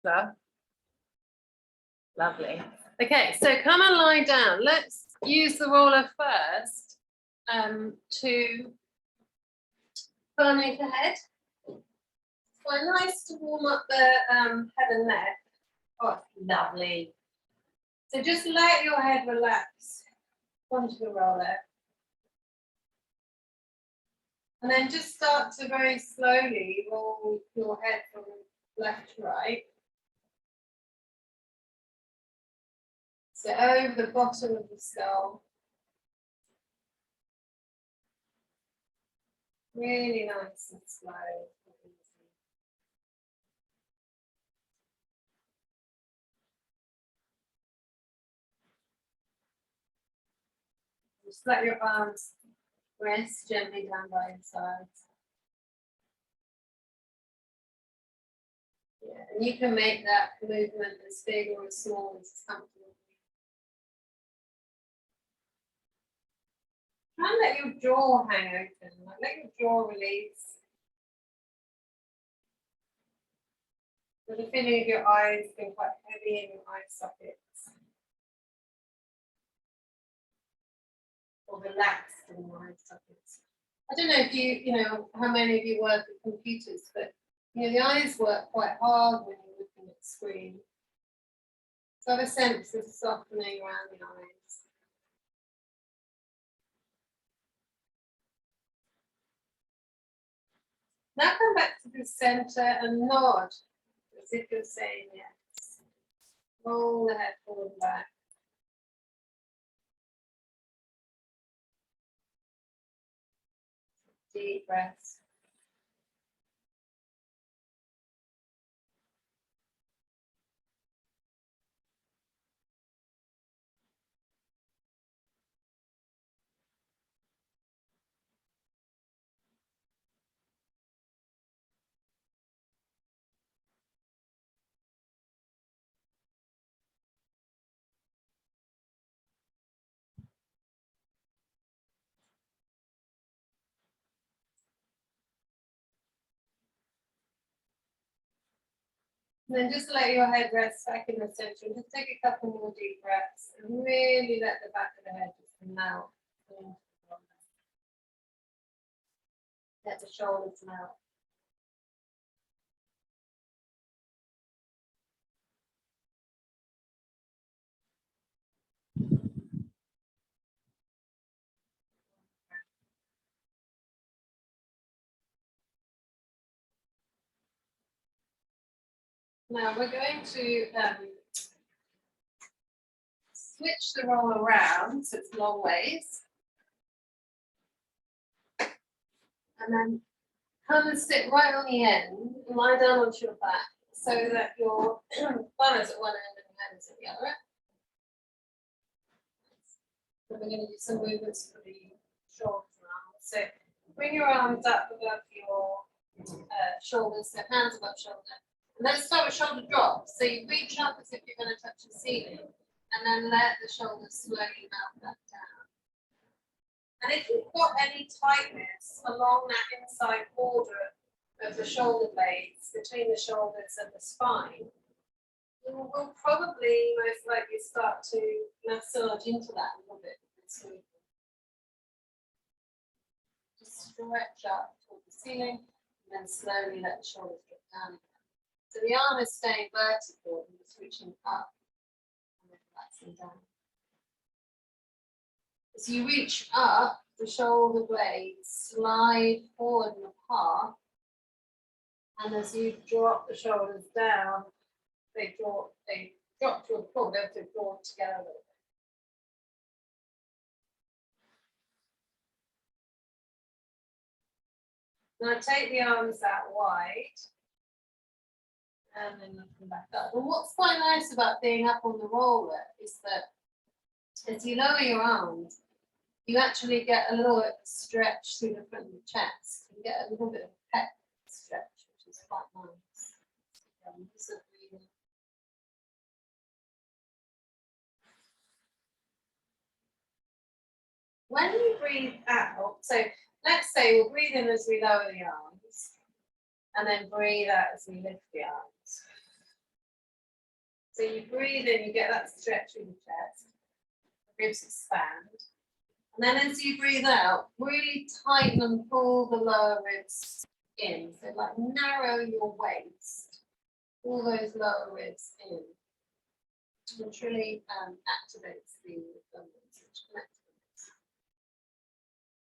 Love. Lovely. Okay, so come and lie down. Let's use the roller first to put underneath the head. It's quite nice to warm up the head and neck. Oh, lovely. So just let your head relax onto the roller. And then just start to very slowly roll your head from left to right. So over the bottom of the skull. Really nice and slow. Just let your arms rest gently down by your sides. Yeah, and you can make that movement as big or as small as it's comfortable. Try and let your jaw hang open, like let your jaw release. With the feeling of your eyes being quite heavy in your eye sockets. Or relaxed in your eye sockets. I don't know if you know, how many of you work with computers, but the eyes work quite hard when you're looking at the screen. So have a sense of softening around the eyes. Now come back to the center and nod as if you're saying yes. Roll the head forward and back. Deep breaths. And then just let your head rest back in the center and just take a couple more deep breaths and really let the back of the head just melt. Let the shoulders melt. Now we're going to switch the roll around so it's long ways. And then come and sit right on the end, lie down onto your back so that your bum is at one end and your head is at the other. And we're going to do some movements for the shoulders and arms. So bring your arms up above your shoulders, so hands above shoulder. And let's start with shoulder drops. So you reach up as if you're going to touch the ceiling, and then let the shoulders slowly melt back down. And if you've got any tightness along that inside border of the shoulder blades, between the shoulders and the spine, you will probably most likely start to massage into that a little bit. Just stretch up toward the ceiling, and then slowly let the shoulders drop down again. So the arm is staying vertical and just reaching up and then relaxing down. As you reach up, the shoulder blades slide forward and apart. And as you drop the shoulders down, they drop to a pull, they have to draw together a little bit. Now take the arms out wide. And then you come back up. And what's quite nice about being up on the roller is that as you lower your arms, you actually get a little stretch through the front of the chest. You get a little bit of pec stretch, which is quite nice. When you breathe out, so let's say we'll breathe in as we lower the arms, and then breathe out as we lift the arms. So you breathe in, you get that stretch in your chest, the ribs expand. And then as you breathe out, really tighten and pull the lower ribs in. So like narrow your waist, pull those lower ribs in. Which really activates the abdominals, which connects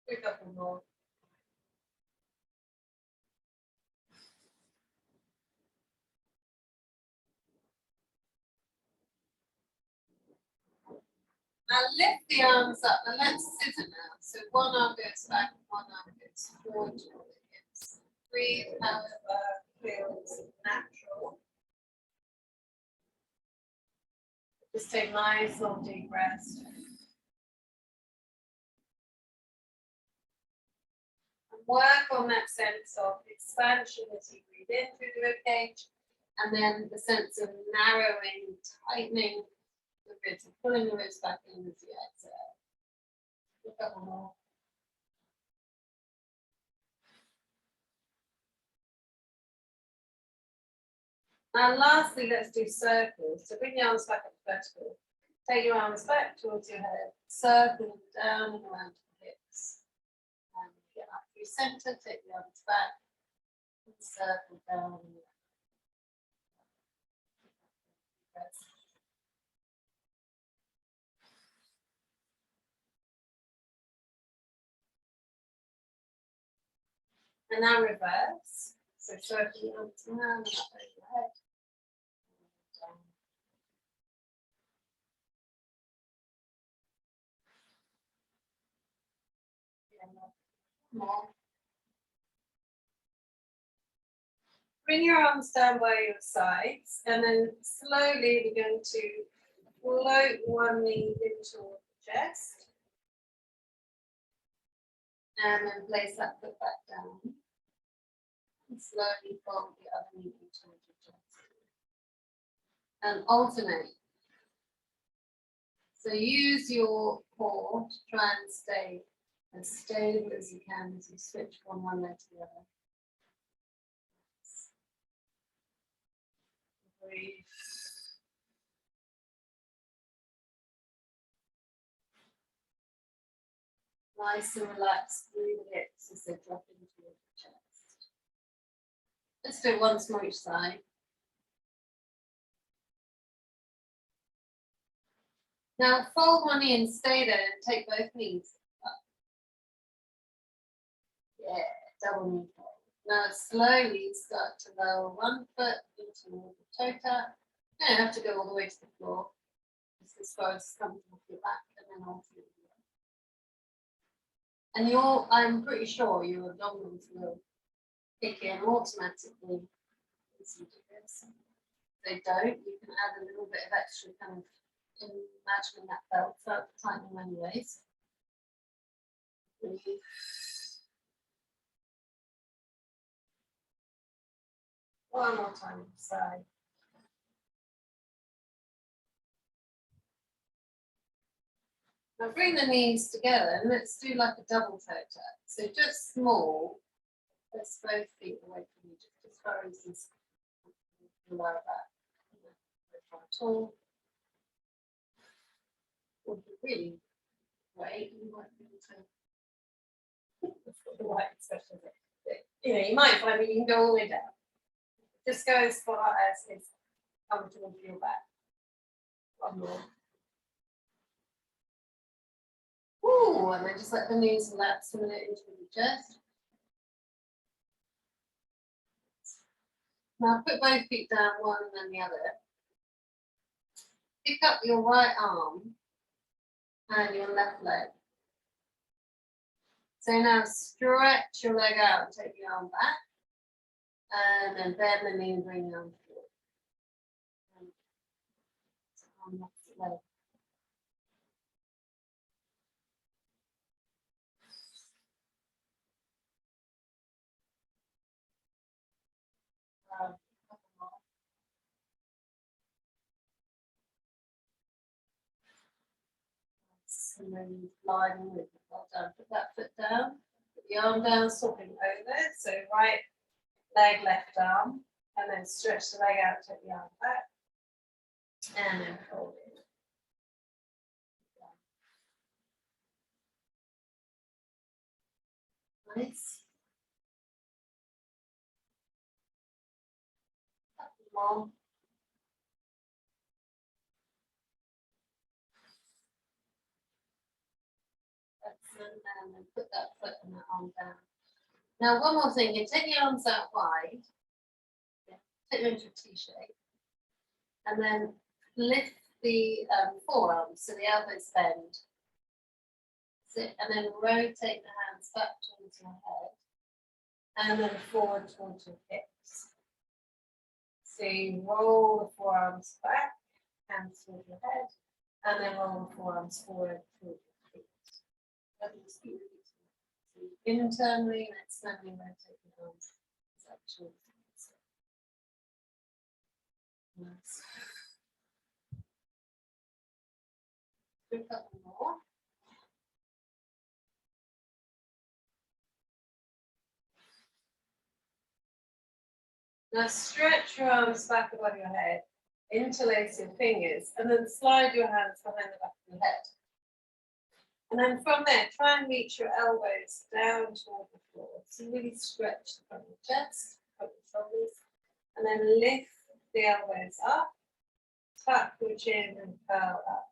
them. A couple more. Now lift the arms up and let's sit it now. So one arm goes back, one arm goes forward toward the hips. Breathe however feels natural. Just take nice long deep breaths. And work on that sense of expansion as you breathe in through the ribcage, and then the sense of narrowing, tightening the ribs and pulling the ribs back in as you exhale. A couple more. And lastly, let's do circles. So bring the arms back up to vertical. Take your arms back towards your head, circle down and around the hips. And get up through center, take the arms back, and circle down and around. And now reverse. So circle the arms around and up over your head. More. Bring your arms down by your sides, and then slowly we're going to float one knee in toward the chest. And then place that foot back down. And slowly fold the other knee in toward the chest. And alternate. So use your core to try and stay as stable as you can as you switch from one leg to the other. Breathe. Nice and relaxed through the hips as they drop into your chest. Let's do it once more each side. Now fold one knee and stay there and take both knees up. Yeah, double knee fold. Now slowly start to lower one foot into the toe tap. You don't have to go all the way to the floor. Just as far as comfortable with your back, and then alternate. And I'm pretty sure your abdominals will kick in automatically. If they don't, you can add a little bit of extra kind of imagining that belt felt tightening anyways. One more time, side. Now bring the knees together and let's do like a double toe tap. So just small. Let's both feet away from you, just as far as this lower back. Tall. Would be really great. You might be able to the right expression. You know, you might find that you can go all the way down. Just go as far as is comfortable for your back. One more. Ooh, and then just let the knees relax a minute into the chest. Now put both feet down, one and then the other. Pick up your right arm and your left leg. So now stretch your leg out and take the arm back. And then bend the knee and bring the arm forward. Arm left leg. And then sliding with it. Well done. Put that foot down. Put the arm down, swapping over. So right leg, left arm. And then stretch the leg out, take the arm back. And then fold it. Nice. More. Excellent. And then put that foot and that arm down. Now, one more thing, you take your arms out wide, take them into a T shape, and then lift the forearms so the elbows bend. Sit, and then rotate the hands back towards your head, and then forward towards your hips. So you roll the forearms back, hands towards your head, and then roll the forearms forward towards your feet. Internally and externally rotate the arms. Nice. Do a couple more. Now stretch your arms back above your head, interlace your fingers, and then slide your hands behind the back of your head. And then from there, try and reach your elbows down toward the floor. So really stretch the front of your chest, front of your shoulders, and then lift the elbows up, tuck your chin and curl up.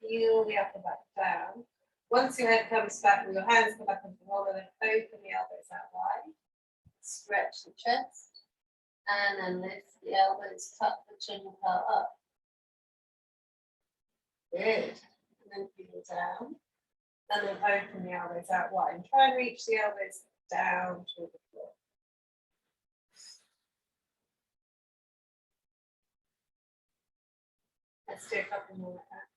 Heel the upper back down. Once your head comes back with your hands come back onto the wall, then open the elbows out wide. Stretch the chest, and then lift the elbows, tuck the chin and curl up. Good. And then heel down, and then open the elbows out wide. And try and reach the elbows down to the floor. Let's do a couple more like that.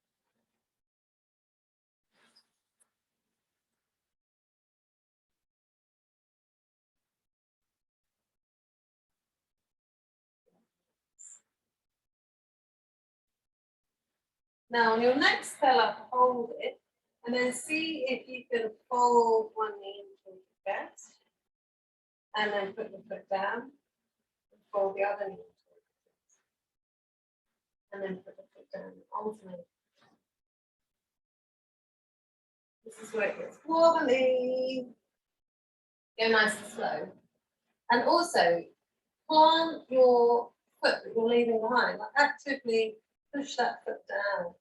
Now on your next curl up, hold it, and then see if you can fold one knee into your chest, and then put the foot down, and fold the other knee into your chest, and then put the foot down, alternate. This is where it gets wobbly. Go nice and slow. And also, plant your foot that you're leaving behind, like actively push that foot down.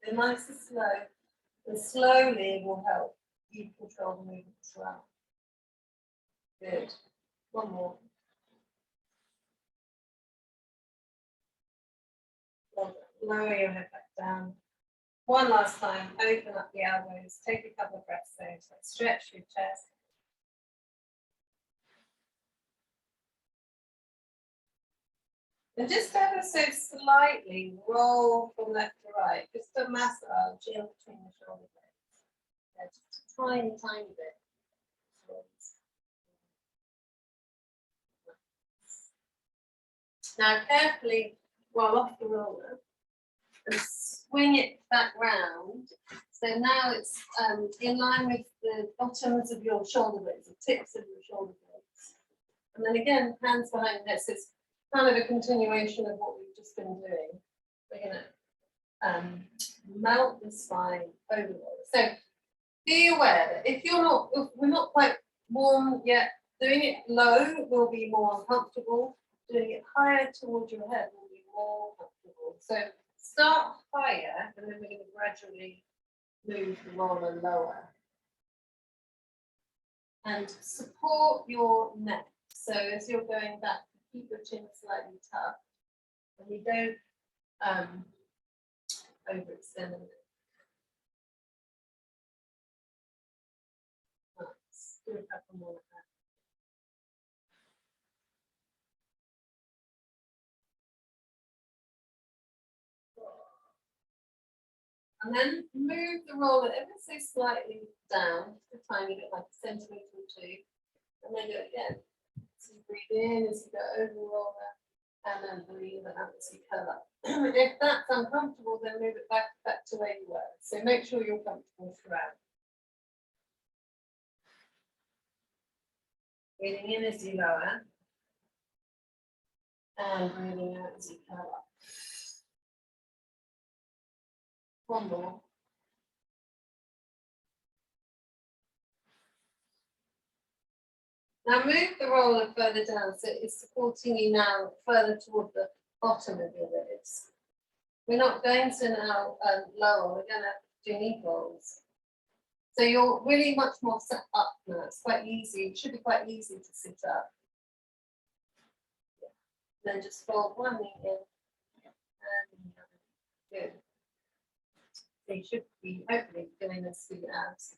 Be nice and slow, and slowly will help you control the movement as well. Good. One more. Lower your head back down. One last time, open up the elbows, take a couple of breaths there, so stretch your chest. And just ever so slightly roll from left to right, just a massage in between the shoulder blades. Yeah, just a tiny, tiny bit. Now carefully roll off the roller and swing it back round. So now it's in line with the bottoms of your shoulder blades, the tips of your shoulder blades. And then again, hands behind the head. So it's kind of a continuation of what we've just been doing. We're gonna melt the spine over the roller. So be aware that if we're not quite warm yet, doing it low will be more uncomfortable. Doing it higher towards your head will be more comfortable. So start higher, and then we're going to gradually move the roller lower. And support your neck. So as you're going back, keep your chin slightly tucked, and you don't overextend it. Let's do a couple more like that. And then move the roller ever so slightly down, just a tiny bit, like a centimetre or two, and then do it again. So you breathe in as you go over the roller, and then breathe out as you curl up. If that's uncomfortable, then move it back to where you were. So make sure you're comfortable throughout. Breathing in as you lower. And breathing out as you come up. One more. Now move the roller further down so it's supporting you now further toward the bottom of your ribs. We're not going to now lower, we're going to do knee rolls. So you're really much more set up now. It's quite easy, it should be quite easy to sit up. Yeah. Then just fold one knee in and the other. Good. So you should be hopefully doing this through your abs.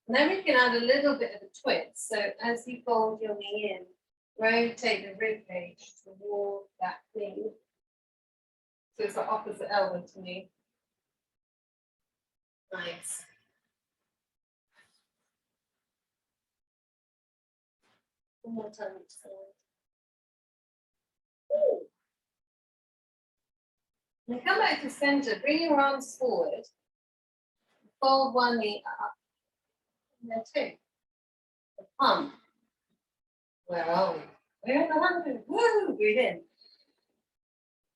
And then we can add a little bit of a twist. So as you fold your knee in, rotate the rib cage toward that knee. So it's the opposite elbow to me. Nice. One more time each side. Ooh. And come back to center, bring your arms forward, fold one knee up, and then two. The pump. Where are we? We're in the 100. Woo! Breathe in.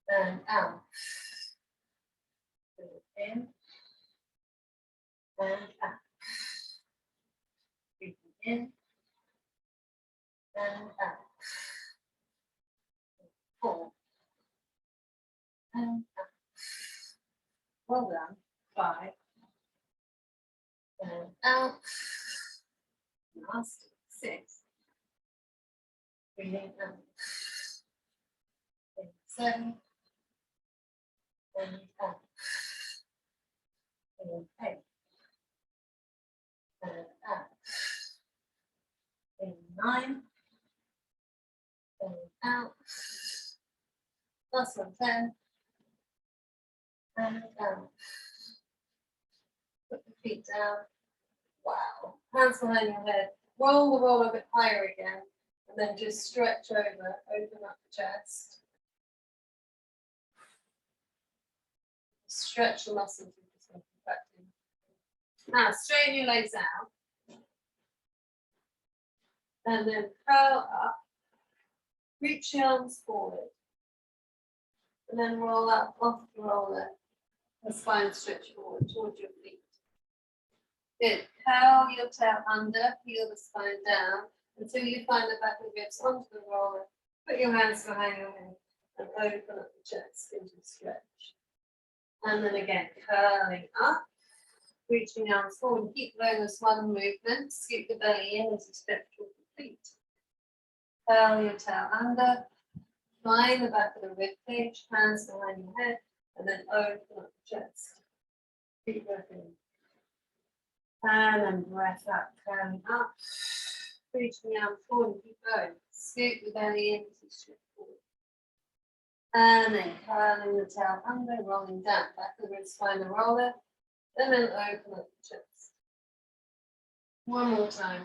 And out. Breathe in. And out. Breathe in. And out. 4. And out. Well done. 5. And out. Last 6. Breathing out. 7. And out. 8. And out. 9. And out. Last one, 10. And out. Put the feet down. Wow. Hands behind your head. Roll the roll a bit higher again. And then just stretch over, open up the chest. Stretch the muscles you're just contracting. Now straighten your legs out. And then curl up. Reach the arms forward. And then roll up off the roller. The spine stretch forward towards your feet. Good. Curl your tail under, peel the spine down until you find the back of the ribs onto the roller. Put your hands behind your head and open up the chest into stretch. And then again, curling up, reaching arms forward. Keep doing this one movement. Scoop the belly in as you step toward the feet. Curl your tail under, find the back of the rib cage, hands behind your head, and then open up the chest. Deep breath in. And then breath out, curling up, reaching the arms forward, keep going. Scoop the belly in as you step forward. And then curling the tail under, rolling down, back of the ribs, find the roller, and then open up the chest. One more time.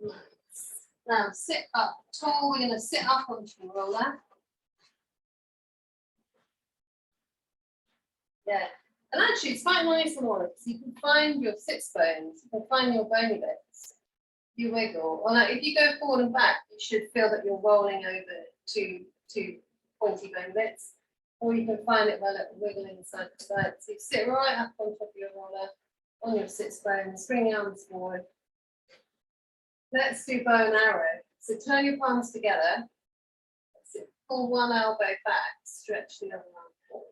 Nice. Now sit up tall. We're going to sit up onto the roller. Yeah. And actually, it's quite nice and all because you can find your sits bones, you can find your bony bits. You wiggle. Well, now, if you go forward and back, you should feel that you're rolling over to pointy bone bits. Or you can find it by wiggling side to side. So you sit right up on top of your roller, on your sits bones, bring your arms forward. Let's do bow and arrow. So turn your palms together. So pull one elbow back, stretch the other arm forward.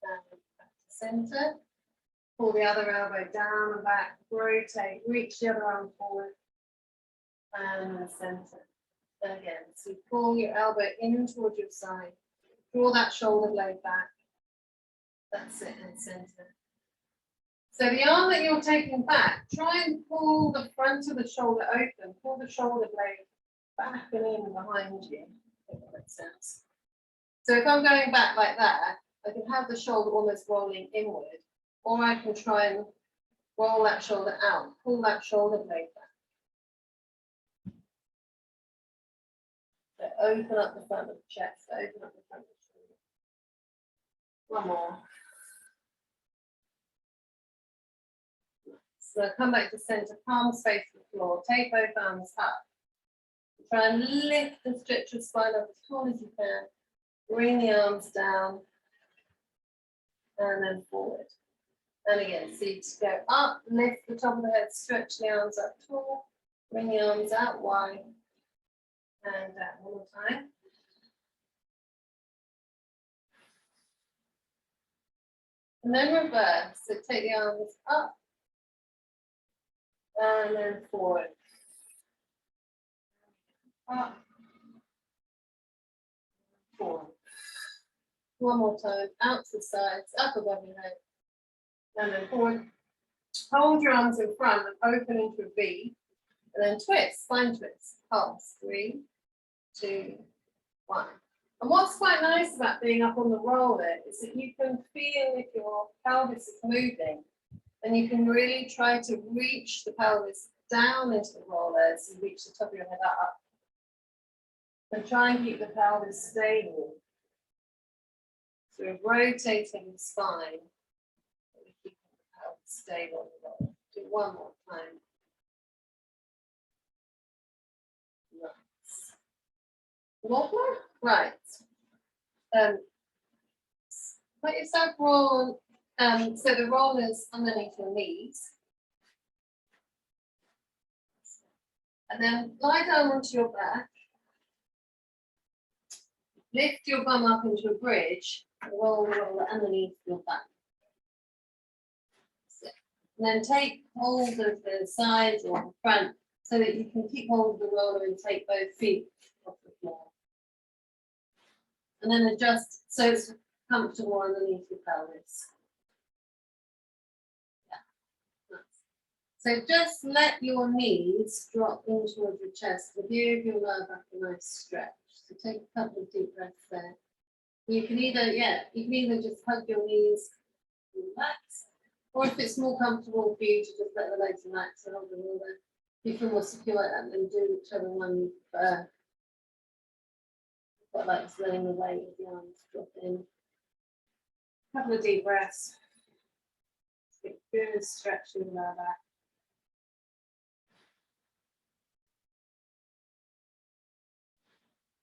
And back to center. Pull the other elbow down and back, rotate, reach the other arm forward. And center. And again, so pull your elbow in towards your side. Draw that shoulder blade back. That's it, and center. So the arm that you're taking back, try and pull the front of the shoulder open, pull the shoulder blade back and in behind you. If that makes sense. So if I'm going back like that, I can have the shoulder almost rolling inward, or I can try and roll that shoulder out, pull that shoulder blade back. open up the front of the chest, open up the front of the shoulder. One more. So come back to center, palms face the floor, take both arms up. Try and lift and stretch your spine up as tall as you can. Bring the arms down and then forward. And again, so you just go up, lift the top of the head, stretch the arms up tall, bring the arms out wide, and down one more time. And then reverse, so take the arms up, and then forward. Up, forward. One more time, out to the sides, up above your head, and then forward. Hold your arms in front and open into a V, and then twist, spine twist, pulse, 3, 2, 1. And what's quite nice about being up on the roller is that you can feel if your pelvis is moving, and you can really try to reach the pelvis down into the roller as you reach the top of your head up. And try and keep the pelvis stable. So we're rotating the spine, but we're keeping the pelvis stable on the roller. Do one more time. Nice. Wobbler? Right. Put yourself roll, so the roll is underneath your knees. And then lie down onto your back. Lift your bum up into a bridge, roll underneath your back. And then take hold of the sides or the front so that you can keep hold of the roller and take both feet off the floor. And then adjust so it's comfortable underneath your pelvis. Yeah. Nice. So just let your knees drop in towards your chest, the view of your lower back a nice stretch. So take a couple of deep breaths there. You can either, just hug your knees, relax, or if it's more comfortable for you to just let the legs relax and hold the roller, you feel more secure like that, then do whichever one you prefer. But like just letting the weight of the arms drop in. A couple of deep breaths. Get good stretching the lower back.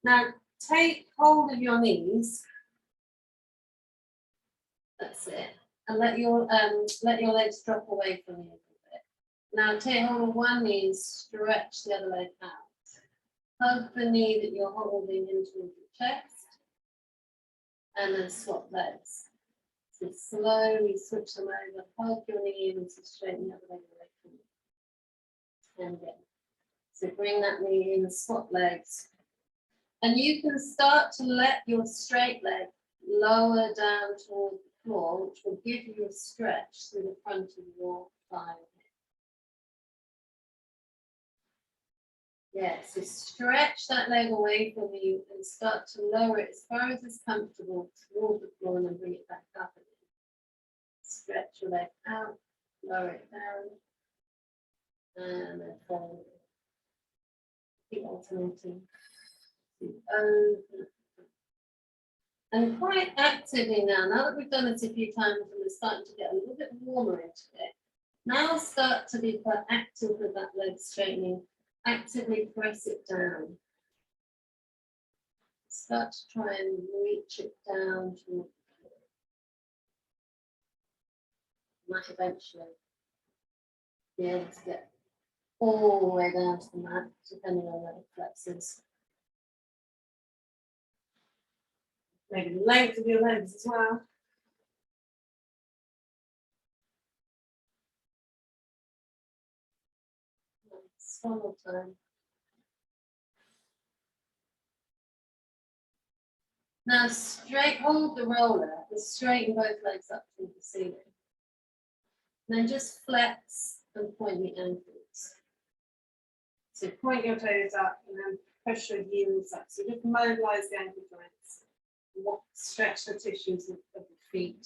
Now take hold of your knees. That's it. And let your legs drop away from you a little bit. Now take hold of one knee and stretch the other leg out. Hug the knee that you're holding into your chest. And then swap legs. So slowly switch them over. Hug your knee and straighten the other leg away from you. And again. So bring that knee in, swap legs. And you can start to let your straight leg lower down toward the floor, which will give you a stretch through the front of your thigh. Yeah, so stretch that leg away from you and start to lower it as far as it's comfortable toward the floor and then bring it back up again. Stretch your leg out, lower it down, and then forward. Keep alternating. And quite actively now that we've done it a few times and we're starting to get a little bit warmer into it, now start to be quite active with that leg straightening. Actively press it down. Start to try and reach it down to the floor. You might eventually be able to get all the way down to the mat, depending on where it flexes. Maybe the length of your legs as well. Nice. One more time. Now hold the roller, straighten both legs up to the ceiling. And then just flex and point the ankles. So point your toes up and then push your heels up. So just mobilize the ankle joints. Stretch the tissues of the feet.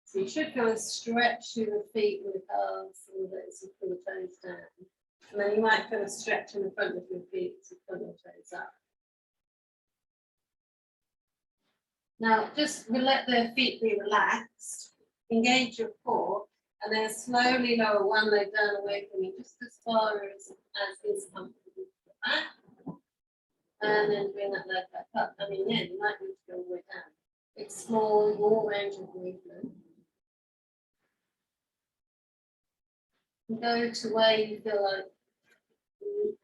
So you should feel a stretch through the feet with the calves and the bits of the toes down. And then you might feel a stretch in the front of your feet to pull your toes up. Now just let the feet be relaxed, engage your core, and then slowly lower one leg down away from you, just as far as is comfortable with the back. And then bring that leg back up. I mean, yeah, you might need to go all the way down. Explore your range of movement. Go to where you feel like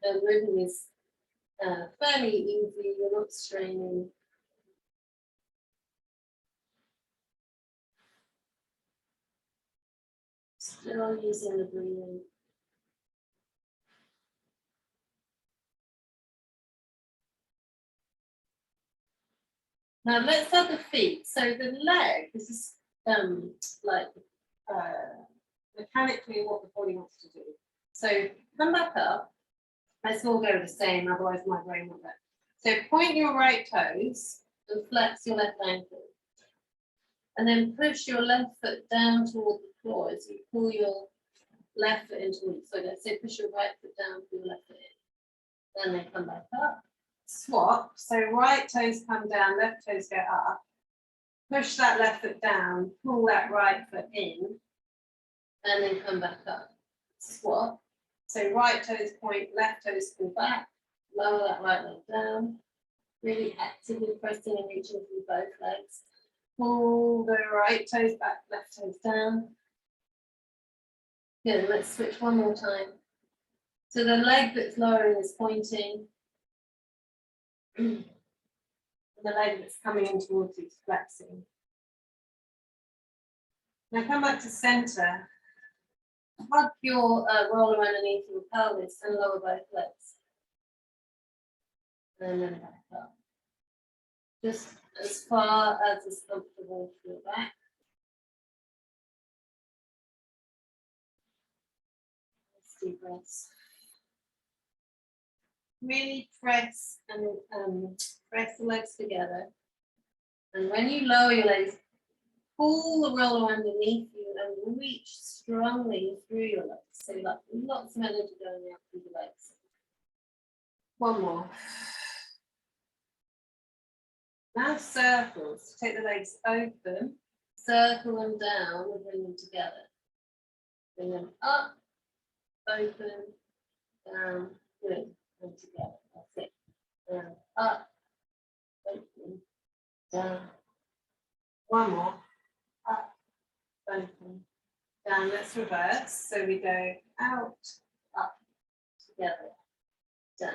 the movement is fairly easy, you're not straining. Still using the breathing. Now let's have the feet. So the leg, this is like mechanically what the body wants to do. So come back up. Let's all go the same, otherwise my brain won't go. So point your right toes and flex your left ankle. And then push your left foot down toward the floor as you pull your left foot into it. So let's say push your right foot down, pull your left foot in. Then they come back up. Swap. So right toes come down, left toes go up. Push that left foot down, pull that right foot in, and then come back up. Swap. So right toes point, left toes pull back, lower that right leg down. Really actively pressing and reaching through both legs. Pull the right toes back, left toes down. Good, let's switch one more time. So the leg that's lowering is pointing. And the leg that's coming in towards you is flexing. Now come back to center. Hug your roller underneath your pelvis and lower both legs. And then back up. Just as far as is comfortable for your back. Deep breaths. Really press and press the legs together. And when you lower your legs, pull the roller underneath you and reach strongly through your legs. So like lots of energy going out through the legs. One more. Now circles. Take the legs open, circle them down and bring them together. Bring them up, open, down, good, and together. That's it. And up, open, down. One more. Up, open, down. Let's reverse. So we go out, up, together, down,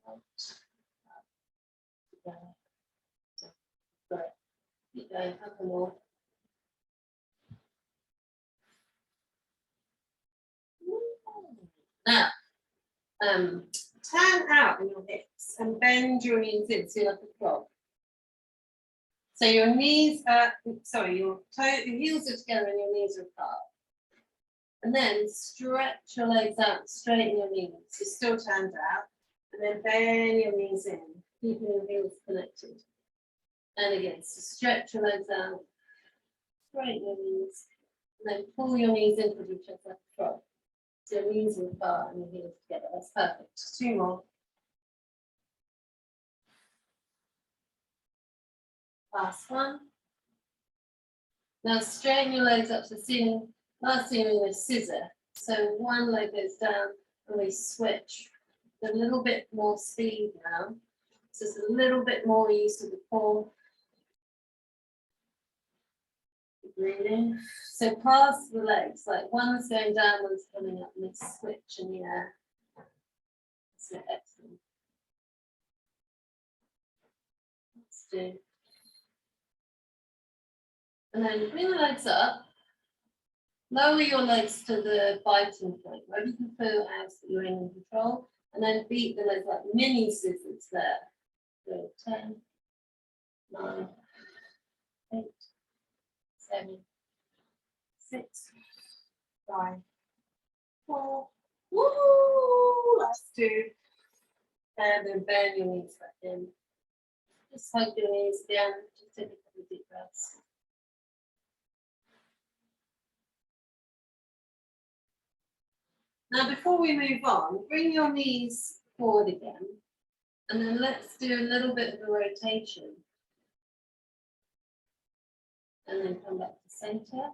out, up, together, down. Great. Keep going up and more. Now, turn out in your hips and bend your knees in, so you're like a frog. So your knees are, your heels are together and your knees are apart. And then stretch your legs out, straighten your knees. You're still turned out. And then bend your knees in, keeping your heels connected. And again, so stretch your legs out, straighten your knees, and then pull your knees in towards each other like a frog. So your knees are apart and your heels together. That's perfect. Two more. Last one. Now straighten your legs up to the ceiling. Last thing we're going to scissor. So one leg goes down and we switch. A little bit more speed now. So it's a little bit more use of the core. Breathing. So pass the legs, like one's going down, one's coming up, and they switch in the air. So excellent. Let's do. And then bring the legs up. Lower your legs to the biting point, where you can feel as you're in control, and then beat the legs like mini scissors there. So 10, 9, 8, 7, 6, 5, 4. Woo! Let's do. And then bend your knees back in. Just hug your knees again. Just take a couple of deep breaths. Now, before we move on, bring your knees forward again. And then let's do a little bit of a rotation. and then come back to center.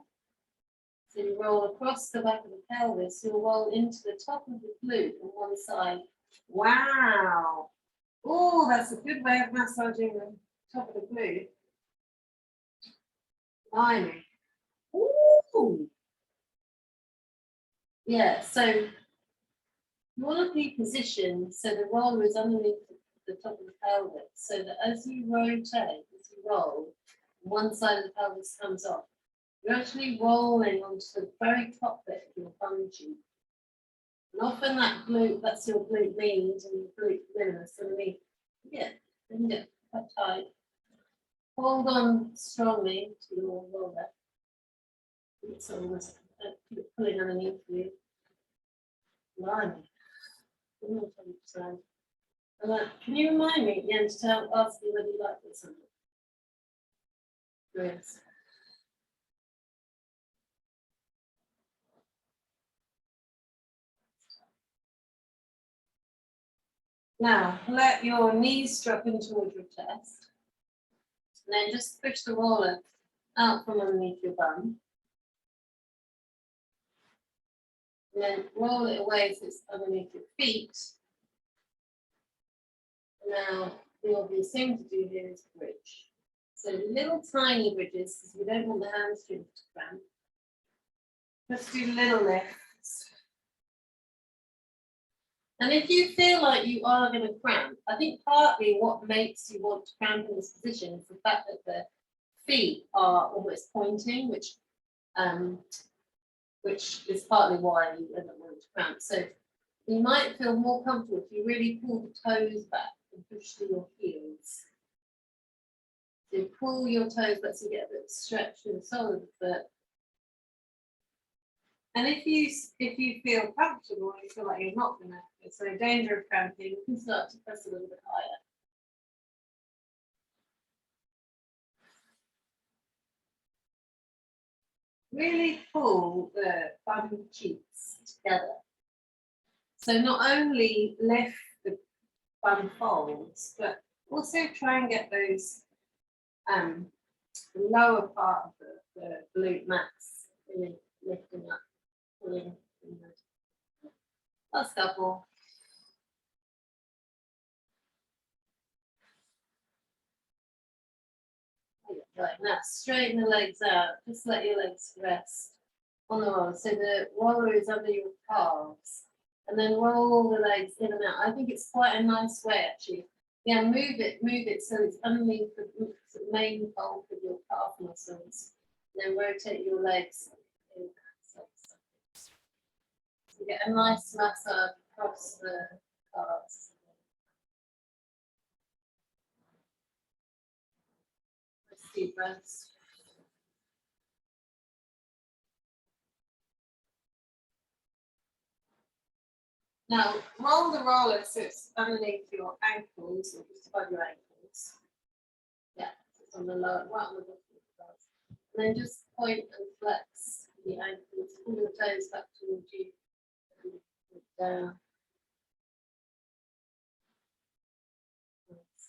So you roll across the back of the pelvis, you'll roll into the top of the glute on one side. Wow. Oh, that's a good way of massaging the top of the glute. Blimey. Ooh. Yeah, so you want to be positioned so the roller is underneath the top of the pelvis, so that as you rotate, as you roll, one side of the pelvis comes off. You're actually rolling onto the very top bit of your bum cheek. And often that glute, that's your glute med and your glute minimus underneath. Yeah, and get quite tight. Hold on strongly to your roller. It's almost pulling underneath you. Blimey. Can you remind me again to ask me whether you like this or not? Yes. Now, let your knees drop in towards your chest. And then just push the roller out from underneath your bum. And then roll it away so it's underneath your feet. Now, the obvious thing to do here is bridge. So little tiny bridges, because we don't want the hamstrings to cramp. Just do little lifts. And if you feel like you are going to cramp, I think partly what makes you want to cramp in this position is the fact that the feet are almost pointing, which is partly why you end up wanting to cramp. So you might feel more comfortable if you really pull the toes back and push through your heels. So you pull your toes back so you get a bit of stretch in the sole of the foot. And if you feel comfortable and you feel like you're not going to, it's no danger of cramping, you can start to press a little bit higher. Really pull the bum cheeks together. So not only lift the bum folds, but also try and get those the lower part of the glute max really lifting up, pulling. Last couple. Right, now straighten the legs out. Just let your legs rest on the roller. So the roller is under your calves. And then roll the legs in and out. I think it's quite a nice way actually. Yeah, move it so it's underneath the main bulk of your calf muscles. And then rotate your legs in. So you get a nice massage across the calves. Deep breaths. Now, roll the roller so it's underneath your ankles or just above your ankles. Yeah, it's on the lower, right on the bottom of the calves. And then just point and flex the ankles, pull your toes back towards you. And down.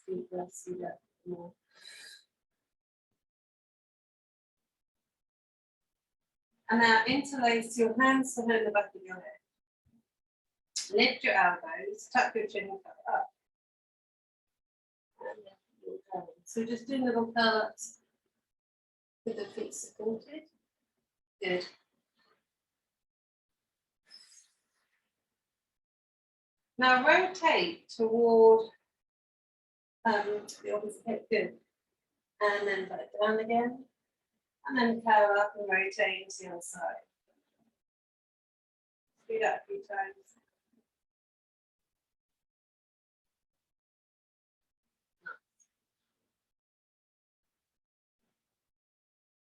Deep breaths, do that more. And now interlace your hands behind the back of your head. Lift your elbows, tuck your chin up. And then you're going. So just do little curl ups with the feet supported. Good. Now rotate toward the opposite hip. Good. And then back down again. And then curl up and rotate to the other side. Do that a few times.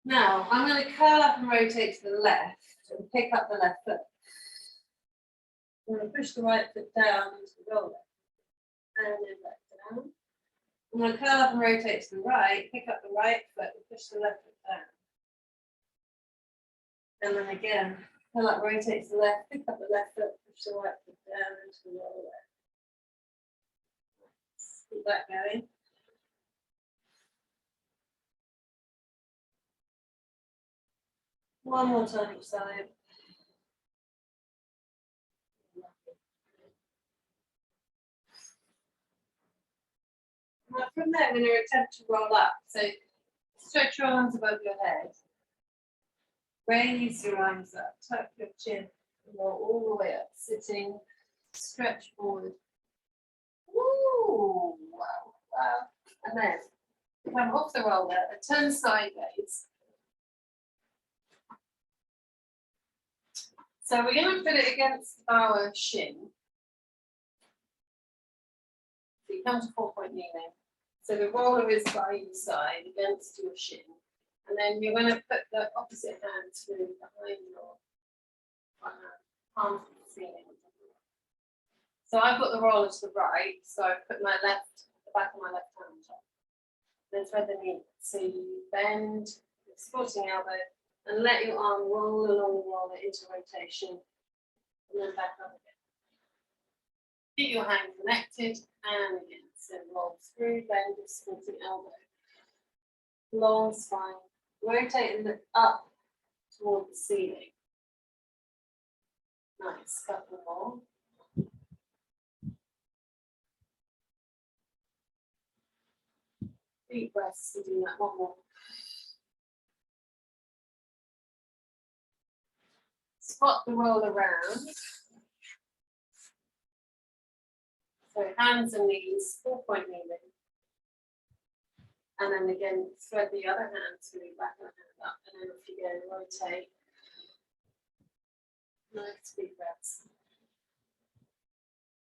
Now, I'm going to curl up and rotate to the left and pick up the left foot. I'm going to push the right foot down into the roller. And then back down. I'm going to curl up and rotate to the right, pick up the right foot and push the left foot down. And then again, curl up, rotate to the left, pick up the left foot, push the right foot down into the roller. Keep that going. One more time each side. Now from there, I'm going to attempt to roll up. So stretch your arms above your head. Raise your arms up, tuck your chin, and roll all the way up, sitting, stretch forward. Woo! Wow, wow. And then come off the roller and turn sideways. So we're going to put it against our shin. So you come to 4-point kneeling. So the roller is by your side against your shin. And then you're going to put the opposite hand through behind your palm to the ceiling. So I've got the roller to the right, so I put the back of my left hand up. Then thread the knee. So you bend your supporting elbow and let your arm roll along the roller into rotation. And then back up again. Keep your hand connected and again. So roll through, bend your supporting elbow. Long spine. Rotating it up toward the ceiling. Nice, couple more. Deep breaths and do that one more. Swap the roll around. So hands and knees, 4-point kneeling. And then again, thread the other hand through, back of the hand up, and then off you go, rotate. Nice deep breaths.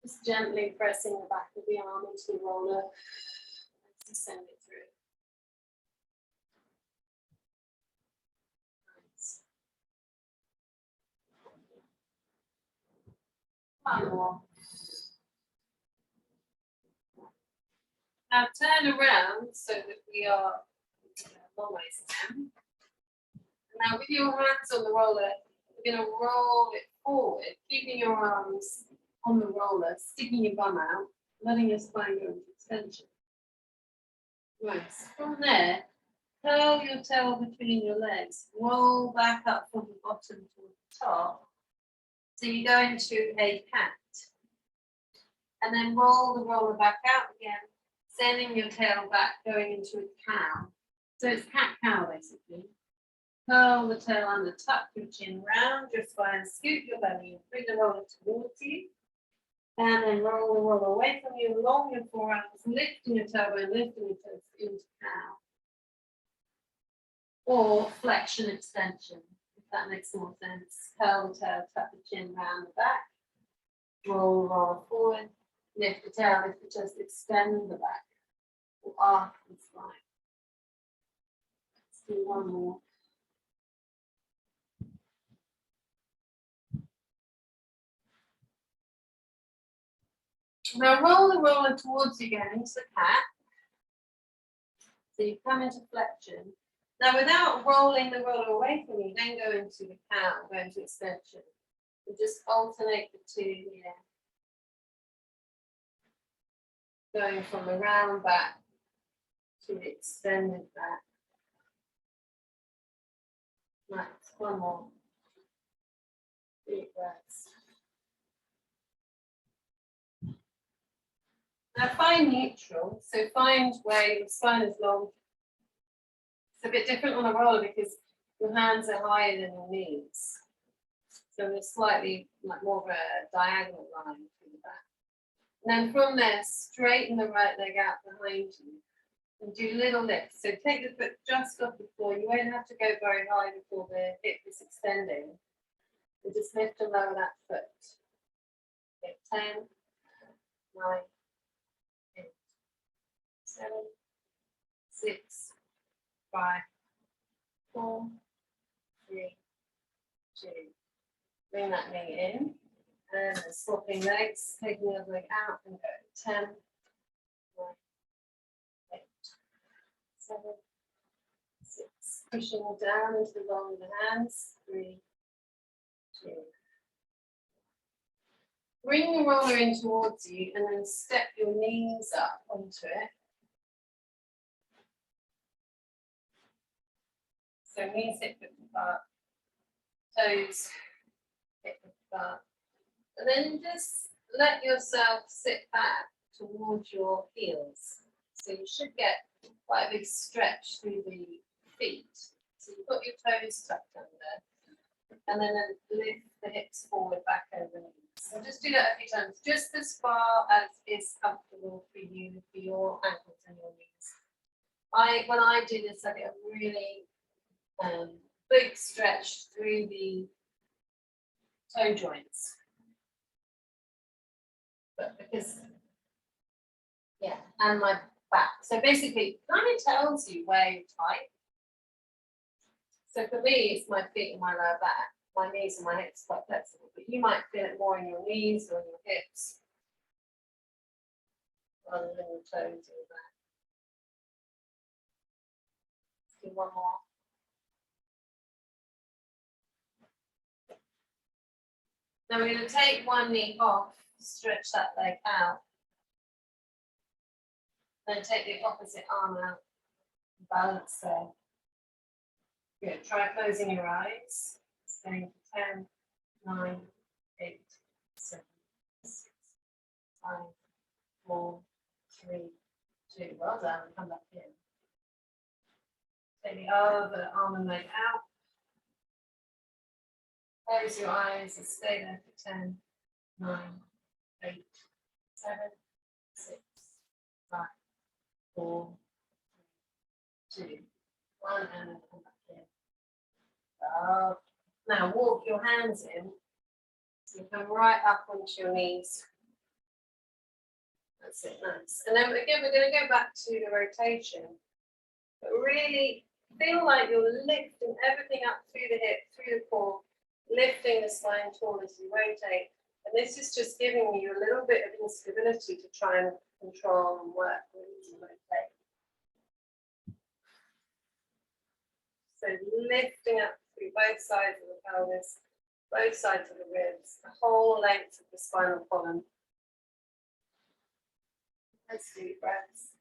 Just gently pressing the back of the arm into the roller and send it through. Nice. One more. Now turn around so that we are long ways down. Now with your hands on the roller, we're going to roll it forward, keeping your arms on the roller, sticking your bum out, letting your spine go into extension. Nice. From there, curl your tail between your legs, roll back up from the bottom to the top. So you go into a cat. And then roll the roller back out again, sending your tail back, going into a cow. So it's cat-cow basically. Curl the tail under, tuck your chin, round your spine, scoot your belly, and bring the roller towards you. And then roll the roller away from you, along your forearms, lifting your tailbone, lifting your toes into cow. Or flexion extension, if that makes more sense. Curl the tail, tuck the chin, round the back. Roll, roll forward. Lift the tail, lift the chest, extend the back. Or arc the spine. Let's do one more. Now roll the roller towards you again into the cat. So you come into flexion. Now without rolling the roller away from you, then go into the cow, go into extension. You just alternate the two here. Going from the round back to the extended back. Nice, one more. Deep breaths. Now find neutral, so find where your spine is long. It's a bit different on the roller because your hands are higher than your knees. So there's slightly like more of a diagonal line through the back. And then from there, straighten the right leg out behind you and do little lifts. So take the foot just off the floor. You won't have to go very high before the hip is extending. And just lift and lower that foot. Okay, 10, 9, 8, 7, 6, 5, 4, 3, 2. Bring that knee in. And then swapping legs, taking the other leg out and go 10, 9, 8, 7, 6. Pushing down into the ball of the hands. 3, 2. Bring the roller in towards you and then step your knees up onto it. So knees hip width apart. toes hit the butt. And then just let yourself sit back towards your heels. So you should get quite a big stretch through the feet. So you've got your toes tucked under, and then lift the hips forward, back over the knees. So just do that a few times, just as far as is comfortable for you, for your ankles and your knees. When I do this, I get a really big stretch through the toe joints. But because, yeah, and my back. So basically, it kind of tells you where you're tight. So for me, it's my feet and my lower back. My knees and my hips quite flexible, but you might feel it more in your knees or in your hips rather than your toes or your back. Let's do one more. Now we're going to take one knee off, stretch that leg out. Then take the opposite arm out, balance there. Good, try closing your eyes. Staying for 10, 9, 8, 7, 6, 5, 4, 3, 2. Well done, come back in. Take the other arm and leg out. Close your eyes and stay there for 10, 9, 8, 7, 6, 5, 4, 3, 2, 1, and then come back in. Now walk your hands in. So you come right up onto your knees. That's it, nice. And then again, we're going to go back to the rotation. But really feel like you're lifting everything up through the hip, through the core, lifting the spine tall as you rotate. And this is just giving you a little bit of instability to try and control and work with as you rotate. So lifting up through both sides of the pelvis, both sides of the ribs, the whole length of the spinal column. Let's do breaths.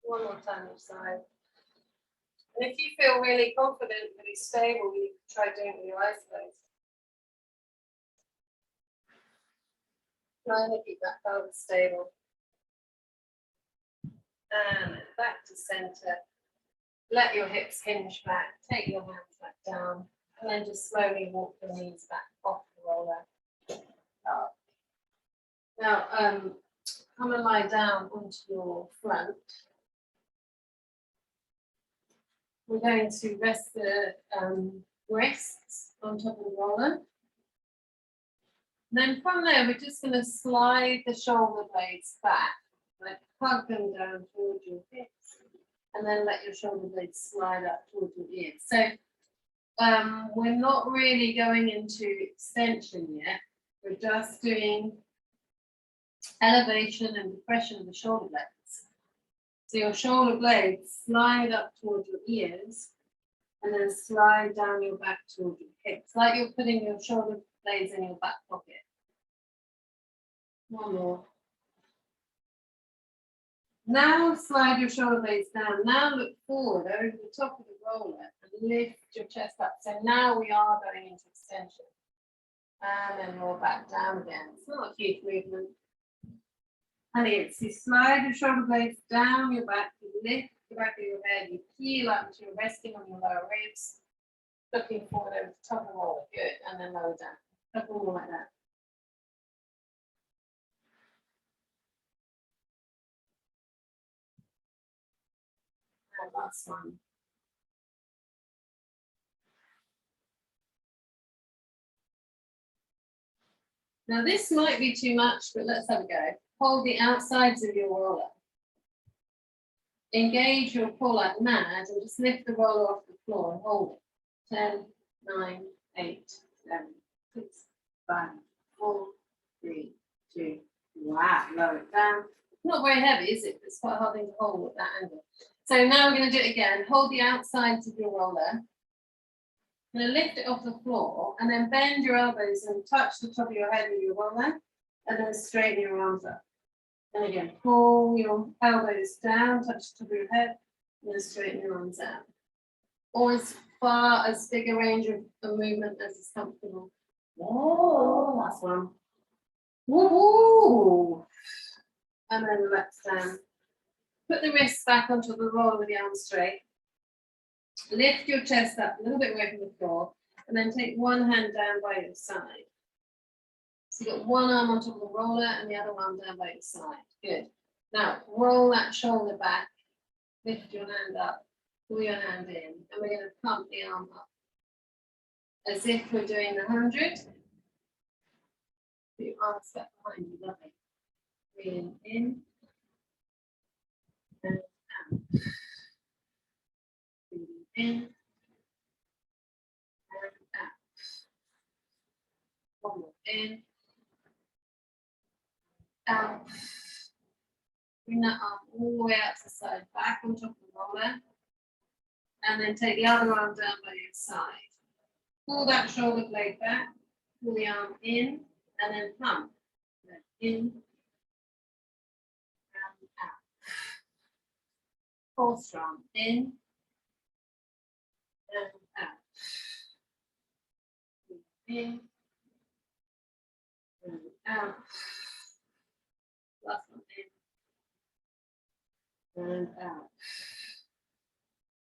One more time each side. And if you feel really confident, really stable, you can try doing it with your eyes closed. Trying to keep that pelvis stable. And back to center. Let your hips hinge back. Take your hands back down. And then just slowly walk the knees back off the roller. Up. Now, come and lie down onto your front. We're going to rest the wrists on top of the roller. And then from there, we're just going to slide the shoulder blades back, like plug them down towards your hips, and then let your shoulder blades slide up towards your ears. So we're not really going into extension yet. We're just doing elevation and depression of the shoulder blades. So your shoulder blades slide up towards your ears and then slide down your back towards your hips, like you're putting your shoulder blades in your back pocket. One more. Now slide your shoulder blades down. Now look forward over the top of the roller and lift your chest up. So now we are going into extension. And then roll back down again. It's not a huge movement. And it's you slide your shoulder blades down your back, you lift the back of your head, you peel up until you're resting on your lower ribs, looking forward over the top of the roller. Good. And then lower down. A couple more like that. And last one. Now this might be too much, but let's have a go. Hold the outsides of your roller. Engage your core like mad and just lift the roller off the floor and hold it. 10, 9, 8, 7, 6, 5, 4, 3, 2. Wow, lower it down. Not very heavy, is it? It's quite a hard thing to hold at that angle. So now we're going to do it again. Hold the outsides of your roller. I'm going to lift it off the floor and then bend your elbows and touch the top of your head with your roller and then straighten your arms up. And again, pull your elbows down, touch the top of your head and then straighten your arms out. Always far as big a range of movement as is comfortable. Oh, that's one. Woo! And then relax down. Put the wrists back onto the roller with the arms straight. Lift your chest up a little bit away from the floor, and then take one hand down by your side. So you've got one arm on top of the roller and the other arm down by your side. Good. Now roll that shoulder back, lift your hand up, pull your hand in, and we're going to pump the arm up. As if we're doing the 100. Put your arms back behind you, lovely. Breathe in and out. Breathe in and out. One more in, out. Bring that arm all the way out to the side, back on top of the roller. And then take the other arm down by your side. Pull that shoulder blade back, pull the arm in, and then pump. Then in and out. Hold strong. In and out. In and out. Last one in and out.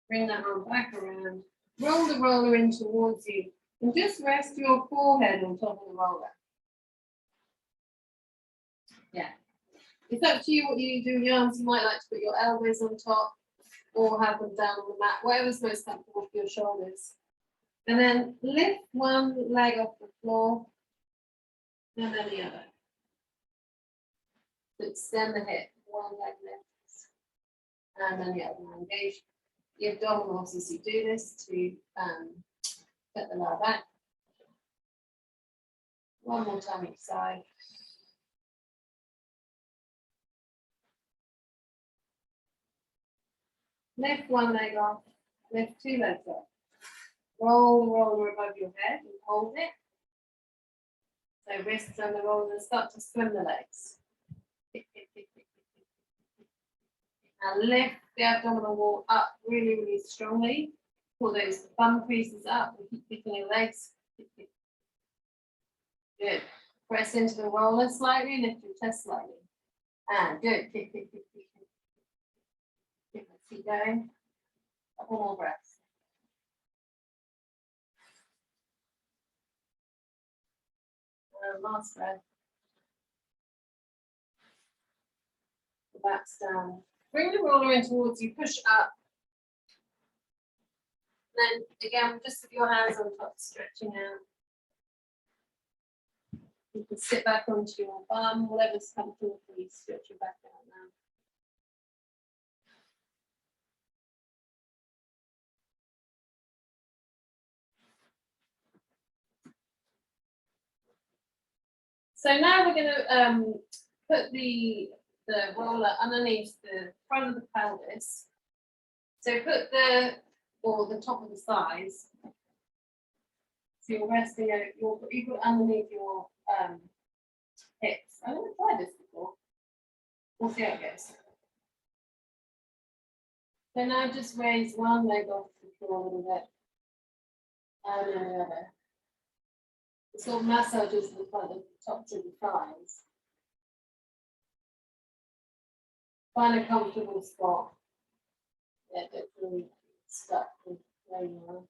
Bring that arm back around. Roll the roller in towards you and just rest your forehead on top of the roller. Yeah. It's up to you what you do with your arms. You might like to put your elbows on top or have them down on the mat, whatever's most comfortable for your shoulders. And then lift one leg off the floor and then the other. So extend the hip, one leg lifts and then the other one engaged. The abdominals as you do this to get the lower back. One more time each side. Lift one leg off, lift two legs up. Roll the roller above your head and hold it. So wrists on the roller and start to swim the legs. And lift the abdominal wall up really, really strongly. Pull those bum creases up and keep kicking your legs. Good. Press into the roller slightly, lift your chest slightly. And good. Kick, kick, kick, kick, kick. Keep going. Couple more breaths. And last breath. The back's down. Bring the roller in towards you, push up. Then again, just with your hands on top, stretching out. You can sit back onto your bum, whatever's comfortable for you, stretch your back out now. So now we're going to put the roller underneath the front of the pelvis. So put the top of the thighs. So you're resting you put it underneath your hips. I've never tried this before. We'll see how it goes. So now just raise one leg off the floor a little bit. And then the other. It sort of massages the front of the tops of the thighs. Find a comfortable spot. Yeah, don't really stuck with where you are.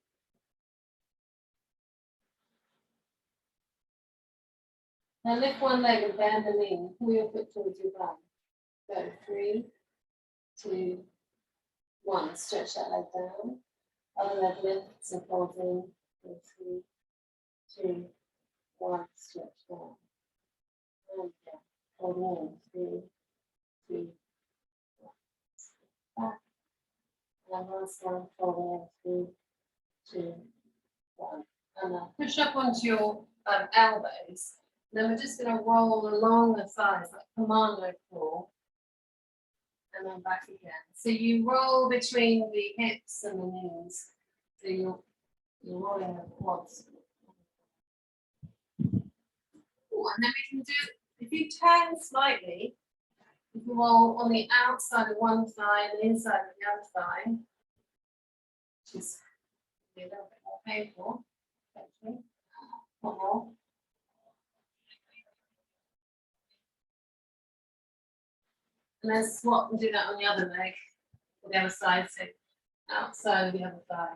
Now lift one leg and bend the knee. Pull your foot towards your bum. Go 3, 2, 1. Stretch that leg down. Other leg lifts and folds in. Go 3, 2, 1. Stretch down. And down. Hold in. 3, 2, 1. Back. And last one. Fold in. 3, 2, 1. And now push up onto your elbows. Then we're just going to roll along the sides like commando crawl. And then back again. So you roll between the hips and the knees. So you're rolling the quads. Ooh, and then we can do, if you turn slightly, you can roll on the outside of one thigh and the inside of the other thigh. Just be a little bit more painful. Actually. One more. And then swap and do that on the other leg, or the other side, so outside of the other thigh.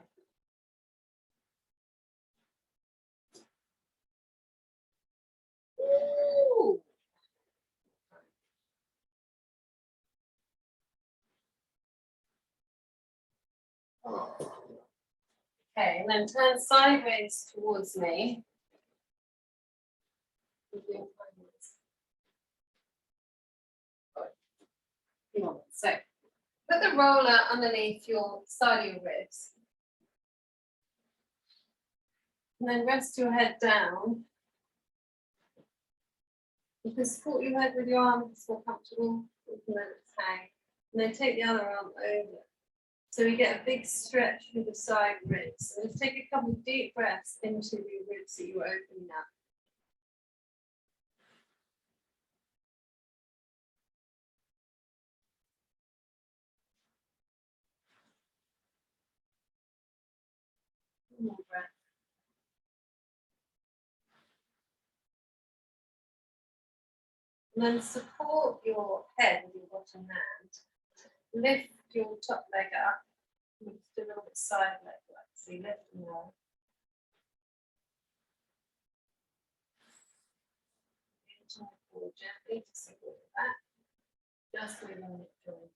Ooh. Oh. Okay, and then turn sideways towards me. So put the roller underneath your side of your ribs. And then rest your head down. You can support your head with your arm if it's more comfortable. You can let it hang. And then take the other arm over. So we get a big stretch through the side ribs. And just take a couple of deep breaths into the ribs that you're opening up. One more breath. And then support your head with your bottom hand. Lift your top leg up. Just a little bit side leg like so. You lift and roll. Forward gently to support the back. Just moving it joint.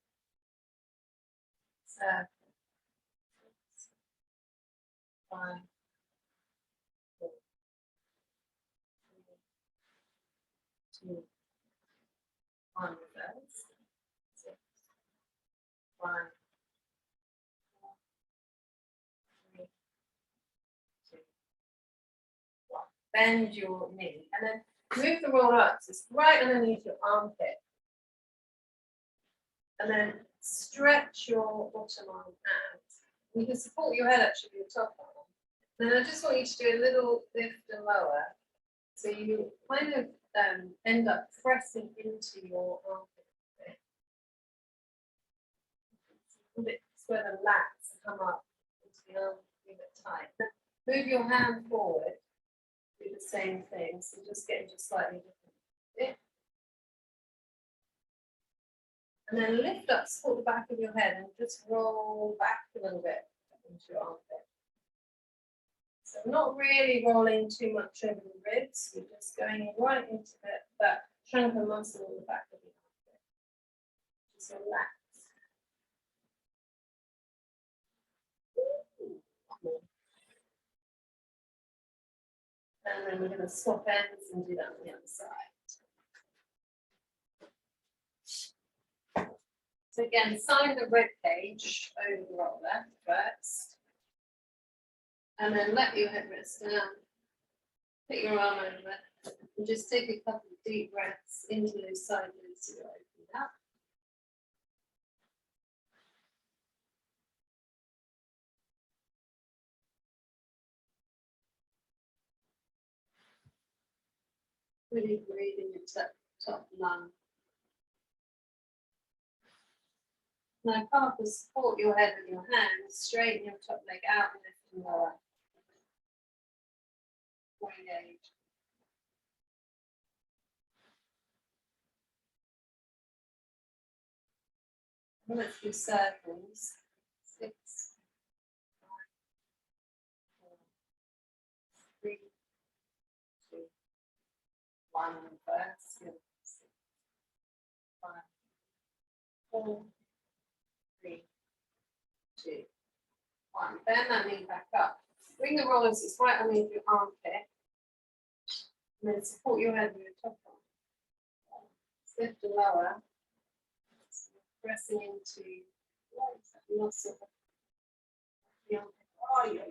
So 5, 4, 3, 2, 1 reverse. 6, 5, 4, 3, 2, 1. Bend your knee and then move the roll up, so it's right underneath your armpit. And then stretch your bottom arm out. You can support your head actually with your top arm. Then I just want you to do a little lift and lower. So you kind of end up pressing into your armpit. It's where the lats come up into the arm, a bit tight. Move your hand forward. Do the same thing, so just get into a slightly different bit. And then lift up, support the back of your head and just roll back a little bit into your armpit. So not really rolling too much over the ribs, we're just going right into that chunk of muscle in the back of the armpit. Just relax. And then we're going to swap ends and do that on the other side. So again, sign the rib cage over the roller first. And then let your head rest down. Put your arm over and just take a couple of deep breaths into those side ribs so you're opening up. Really breathing into top lung. Now, carefully support your head with your hands, straighten your top leg out and lift and lower. Engage. Let's do circles. 6, 5, 4, 3, 2, 1. Reverse. 6, 5, 4, 3, 2, 1. Bend that knee back up. Bring the rollers, it's right underneath your armpit. And then support your head with your top arm. Lift and lower. Pressing into the muscle. Oh, yeah.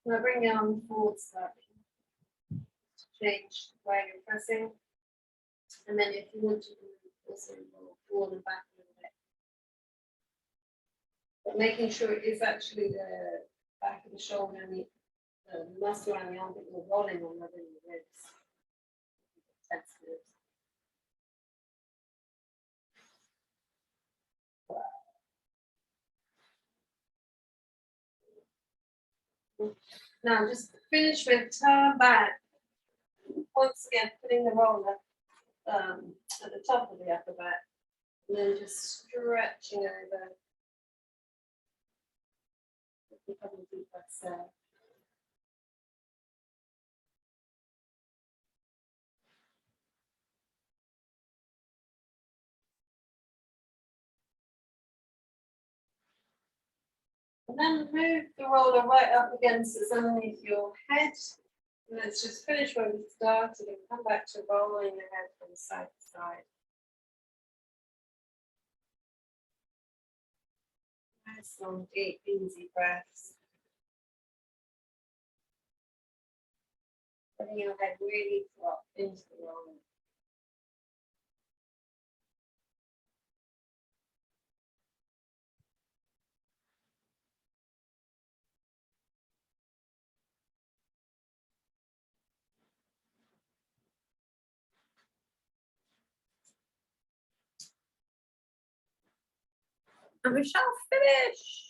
Now bring the arm forward slightly. Change where you're pressing. And then if you want to also roll forward and back a little bit. But making sure it is actually the back of the shoulder and the muscle around the arm that you're rolling on within the ribs. Now just finish with turn back. Once again, putting the roller at the top of the upper back. And then just stretching over. A couple of deep breaths there. And then move the roller right up against it's underneath your head. And let's just finish where we started and come back to rolling your head from side to side. Nice long, deep, easy breaths. Letting your head really drop into the roller. And we shall finish.